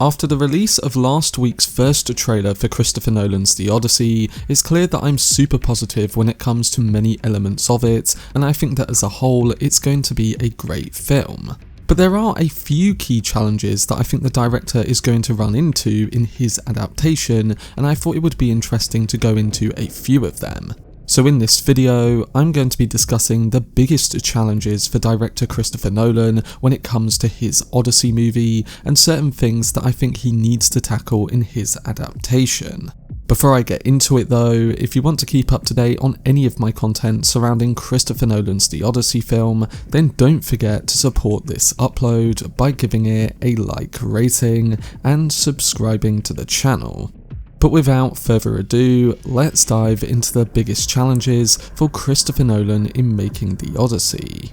After the release of last week's first trailer for Christopher Nolan's The Odyssey, it's clear that I'm super positive when it comes to many elements of it, and I think that as a whole, it's going to be a great film. But there are a few key challenges that I think the director is going to run into in his adaptation, and I thought it would be interesting to go into a few of them. So in this video, I'm going to be discussing the biggest challenges for director Christopher Nolan when it comes to his Odyssey movie, and certain things that I think he needs to tackle in his adaptation. Before I get into it though, if you want to keep up to date on any of my content surrounding Christopher Nolan's The Odyssey film, then don't forget to support this upload by giving it a like rating and subscribing to the channel. But without further ado, let's dive into the biggest challenges for Christopher Nolan in making The Odyssey.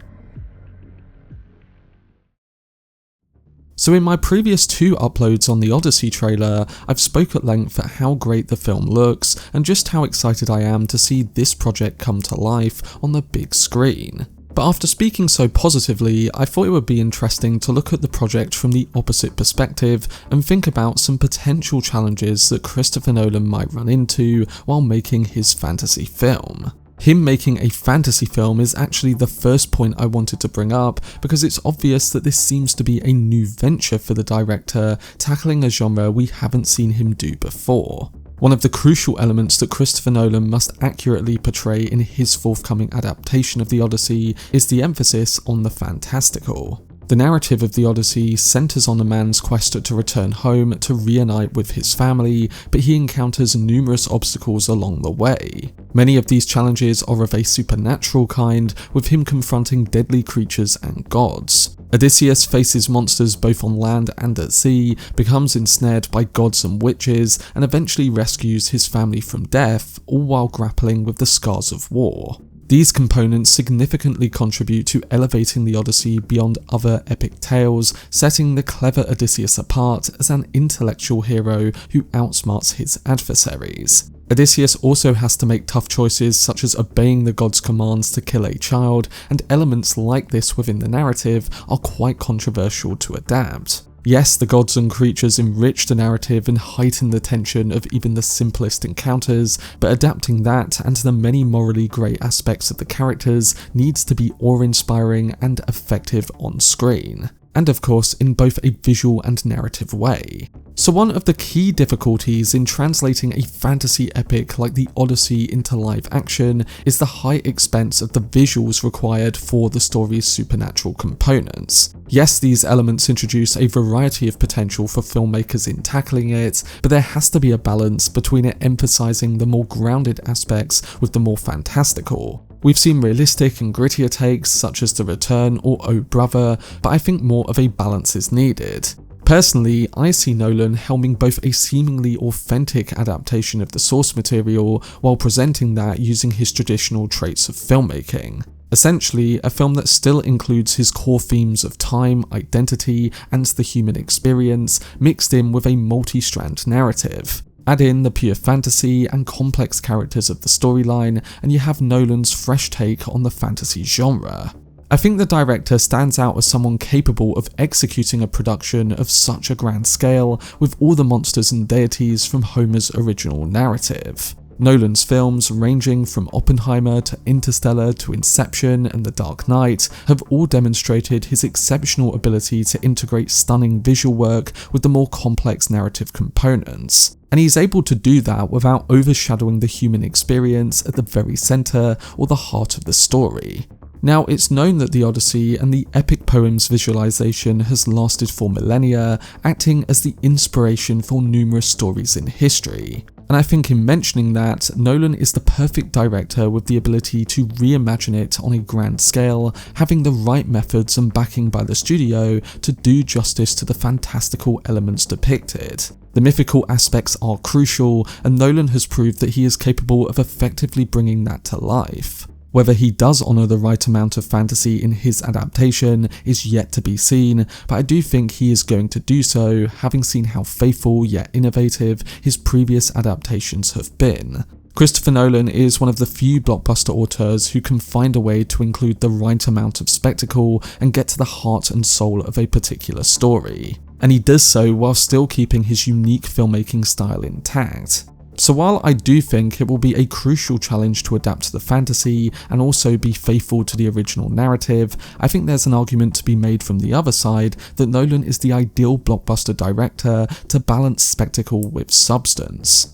So in my previous two uploads on the Odyssey trailer, I've spoke at length at how great the film looks and just how excited I am to see this project come to life on the big screen. But after speaking so positively, I thought it would be interesting to look at the project from the opposite perspective and think about some potential challenges that Christopher Nolan might run into while making his fantasy film. Him making a fantasy film is actually the first point I wanted to bring up, because it's obvious that this seems to be a new venture for the director, tackling a genre we haven't seen him do before. One of the crucial elements that Christopher Nolan must accurately portray in his forthcoming adaptation of The Odyssey is the emphasis on the fantastical. The narrative of The Odyssey centres on a man's quest to return home to reunite with his family, but he encounters numerous obstacles along the way. Many of these challenges are of a supernatural kind, with him confronting deadly creatures and gods. Odysseus faces monsters both on land and at sea, becomes ensnared by gods and witches, and eventually rescues his family from death, all while grappling with the scars of war. These components significantly contribute to elevating the Odyssey beyond other epic tales, setting the clever Odysseus apart as an intellectual hero who outsmarts his adversaries. Odysseus also has to make tough choices such as obeying the gods' commands to kill a child, and elements like this within the narrative are quite controversial to adapt. Yes, the gods and creatures enrich the narrative and heighten the tension of even the simplest encounters, but adapting that and the many morally grey aspects of the characters needs to be awe-inspiring and effective on screen, and of course in both a visual and narrative way. So one of the key difficulties in translating a fantasy epic like the Odyssey into live action is the high expense of the visuals required for the story's supernatural components. Yes, these elements introduce a variety of potential for filmmakers in tackling it, but there has to be a balance between it emphasising the more grounded aspects with the more fantastical. We've seen realistic and grittier takes such as The Return or Oh Brother, but I think more of a balance is needed. Personally, I see Nolan helming both a seemingly authentic adaptation of the source material while presenting that using his traditional traits of filmmaking. Essentially, a film that still includes his core themes of time, identity, and the human experience, mixed in with a multi-strand narrative. Add in the pure fantasy and complex characters of the storyline, and you have Nolan's fresh take on the fantasy genre. I think the director stands out as someone capable of executing a production of such a grand scale, with all the monsters and deities from Homer's original narrative. Nolan's films, ranging from Oppenheimer to Interstellar to Inception and The Dark Knight, have all demonstrated his exceptional ability to integrate stunning visual work with the more complex narrative components. And he's able to do that without overshadowing the human experience at the very centre or the heart of the story. Now, it's known that the Odyssey and the epic poem's visualization has lasted for millennia, acting as the inspiration for numerous stories in history. And I think in mentioning that, Nolan is the perfect director with the ability to reimagine it on a grand scale, having the right methods and backing by the studio to do justice to the fantastical elements depicted. The mythical aspects are crucial, and Nolan has proved that he is capable of effectively bringing that to life. Whether he does honour the right amount of fantasy in his adaptation is yet to be seen, but I do think he is going to do so, having seen how faithful yet innovative his previous adaptations have been. Christopher Nolan is one of the few blockbuster auteurs who can find a way to include the right amount of spectacle and get to the heart and soul of a particular story. And he does so while still keeping his unique filmmaking style intact. So while I do think it will be a crucial challenge to adapt to the fantasy and also be faithful to the original narrative, I think there's an argument to be made from the other side that Nolan is the ideal blockbuster director to balance spectacle with substance.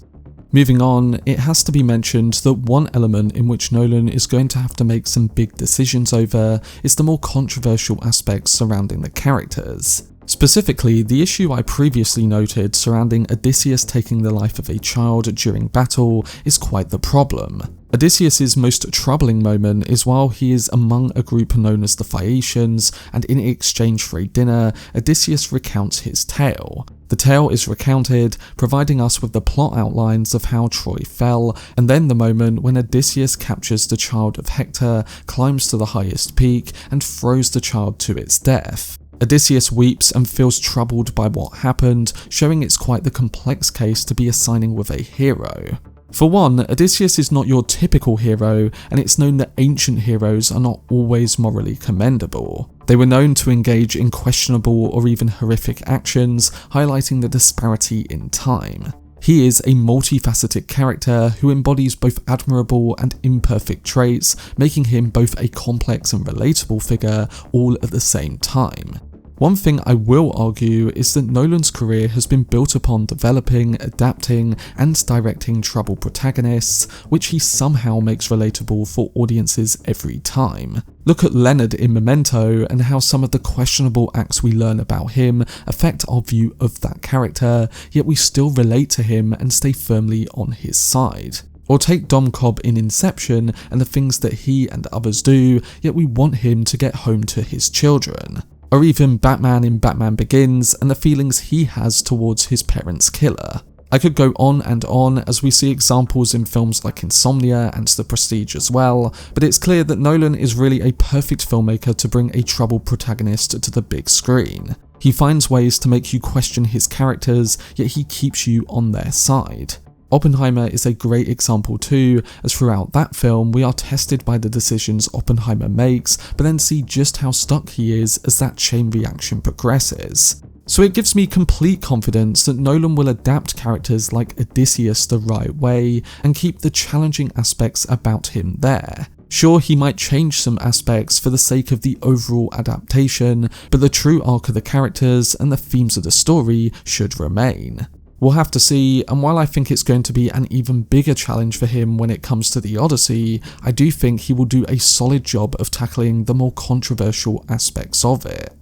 Moving on, it has to be mentioned that one element in which Nolan is going to have to make some big decisions over is the more controversial aspects surrounding the characters. Specifically, the issue I previously noted surrounding Odysseus taking the life of a child during battle is quite the problem. Odysseus' most troubling moment is while he is among a group known as the Phaeacians, and in exchange for a dinner, Odysseus recounts his tale. The tale is recounted, providing us with the plot outlines of how Troy fell, and then the moment when Odysseus captures the child of Hector, climbs to the highest peak, and throws the child to its death. Odysseus weeps and feels troubled by what happened, showing it's quite the complex case to be assigning with a hero. For one, Odysseus is not your typical hero, and it's known that ancient heroes are not always morally commendable. They were known to engage in questionable or even horrific actions, highlighting the disparity in time. He is a multifaceted character who embodies both admirable and imperfect traits, making him both a complex and relatable figure all at the same time. One thing I will argue is that Nolan's career has been built upon developing, adapting, and directing troubled protagonists, which he somehow makes relatable for audiences every time. Look at Leonard in Memento and how some of the questionable acts we learn about him affect our view of that character, yet we still relate to him and stay firmly on his side. Or take Dom Cobb in Inception and the things that he and others do, yet we want him to get home to his children. Or even Batman in Batman Begins and the feelings he has towards his parents' killer. I could go on and on as we see examples in films like Insomnia and The Prestige as well, but it's clear that Nolan is really a perfect filmmaker to bring a troubled protagonist to the big screen. He finds ways to make you question his characters, yet he keeps you on their side. Oppenheimer is a great example too, as throughout that film we are tested by the decisions Oppenheimer makes, but then see just how stuck he is as that chain reaction progresses. So it gives me complete confidence that Nolan will adapt characters like Odysseus the right way and keep the challenging aspects about him there. Sure, he might change some aspects for the sake of the overall adaptation, but the true arc of the characters and the themes of the story should remain. We'll have to see, and while I think it's going to be an even bigger challenge for him when it comes to The Odyssey, I do think he will do a solid job of tackling the more controversial aspects of it.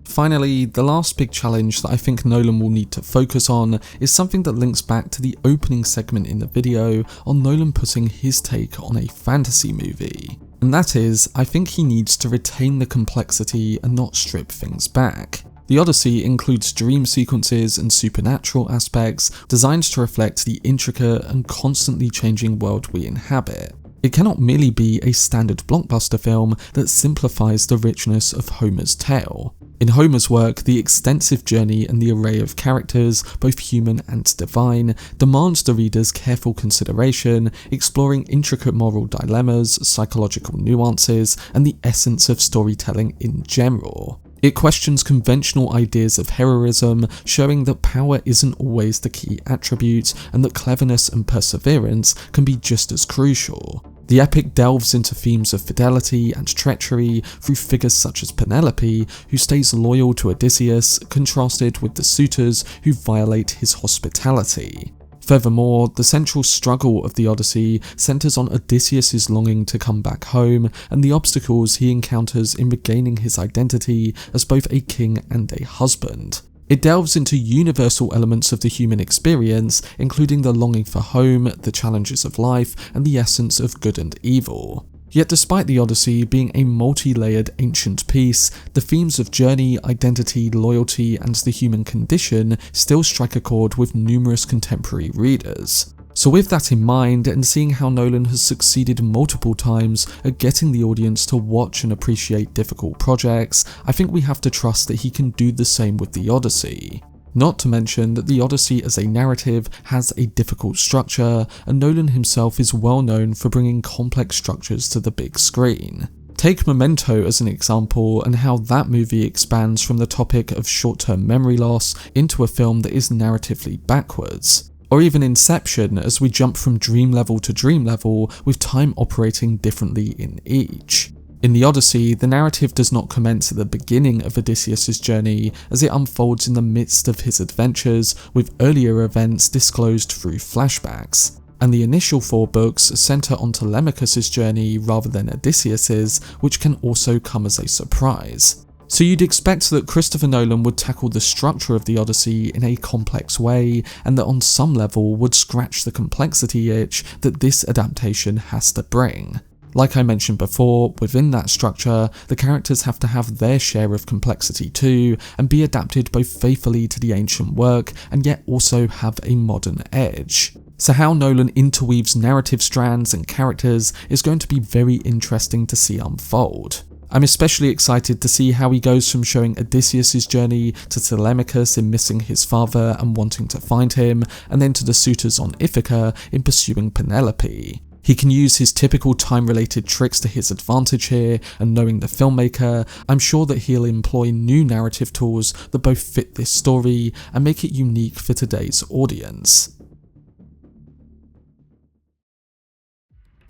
Finally, the last big challenge that I think Nolan will need to focus on is something that links back to the opening segment in the video on Nolan putting his take on a fantasy movie. And that is, I think he needs to retain the complexity and not strip things back. The Odyssey includes dream sequences and supernatural aspects designed to reflect the intricate and constantly changing world we inhabit. It cannot merely be a standard blockbuster film that simplifies the richness of Homer's tale. In Homer's work, the extensive journey and the array of characters, both human and divine, demands the reader's careful consideration, exploring intricate moral dilemmas, psychological nuances, and the essence of storytelling in general. It questions conventional ideas of heroism, showing that power isn't always the key attribute and that cleverness and perseverance can be just as crucial. The epic delves into themes of fidelity and treachery through figures such as Penelope, who stays loyal to Odysseus, contrasted with the suitors who violate his hospitality. Furthermore, the central struggle of the Odyssey centers on Odysseus' longing to come back home and the obstacles he encounters in regaining his identity as both a king and a husband. It delves into universal elements of the human experience, including the longing for home, the challenges of life, and the essence of good and evil. Yet despite the Odyssey being a multi-layered ancient piece, the themes of journey, identity, loyalty, and the human condition still strike a chord with numerous contemporary readers. So with that in mind, and seeing how Nolan has succeeded multiple times at getting the audience to watch and appreciate difficult projects, I think we have to trust that he can do the same with the Odyssey. Not to mention that The Odyssey as a narrative has a difficult structure, and Nolan himself is well known for bringing complex structures to the big screen. Take Memento as an example, and how that movie expands from the topic of short-term memory loss into a film that is narratively backwards. Or even Inception, as we jump from dream level to dream level, with time operating differently in each. In The Odyssey, the narrative does not commence at the beginning of Odysseus' journey, as it unfolds in the midst of his adventures, with earlier events disclosed through flashbacks. And the initial 4 books centre on Telemachus' journey rather than Odysseus', which can also come as a surprise. So you'd expect that Christopher Nolan would tackle the structure of the Odyssey in a complex way, and that on some level would scratch the complexity itch that this adaptation has to bring. Like I mentioned before, within that structure, the characters have to have their share of complexity too, and be adapted both faithfully to the ancient work, and yet also have a modern edge. So how Nolan interweaves narrative strands and characters is going to be very interesting to see unfold. I'm especially excited to see how he goes from showing Odysseus' journey to Telemachus in missing his father and wanting to find him, and then to the suitors on Ithaca in pursuing Penelope. He can use his typical time-related tricks to his advantage here, and knowing the filmmaker, I'm sure that he'll employ new narrative tools that both fit this story and make it unique for today's audience.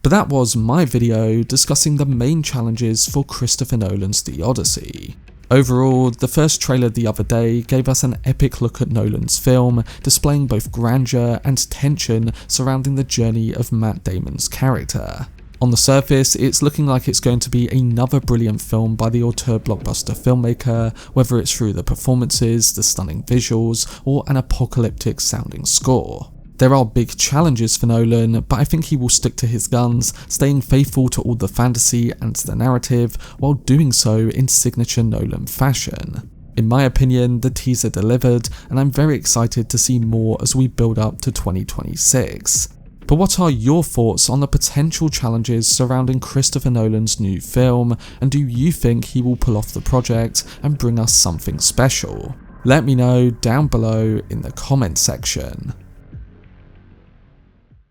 But that was my video discussing the main challenges for Christopher Nolan's The Odyssey. Overall, the first trailer the other day gave us an epic look at Nolan's film, displaying both grandeur and tension surrounding the journey of Matt Damon's character. On the surface, it's looking like it's going to be another brilliant film by the auteur blockbuster filmmaker, whether it's through the performances, the stunning visuals, or an apocalyptic sounding score. There are big challenges for Nolan, but I think he will stick to his guns, staying faithful to all the fantasy and the narrative, while doing so in signature Nolan fashion. In my opinion, the teaser delivered, and I'm very excited to see more as we build up to 2026. But what are your thoughts on the potential challenges surrounding Christopher Nolan's new film, and do you think he will pull off the project and bring us something special? Let me know down below in the comment section.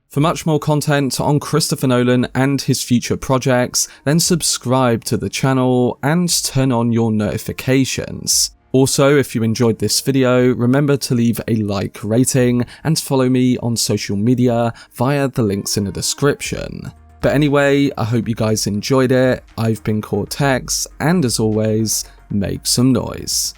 For much more content on Christopher Nolan and his future projects, then subscribe to the channel and turn on your notifications. Also, if you enjoyed this video, remember to leave a like rating and follow me on social media via the links in the description. But anyway, I hope you guys enjoyed it. I've been Cortex, and as always, make some noise.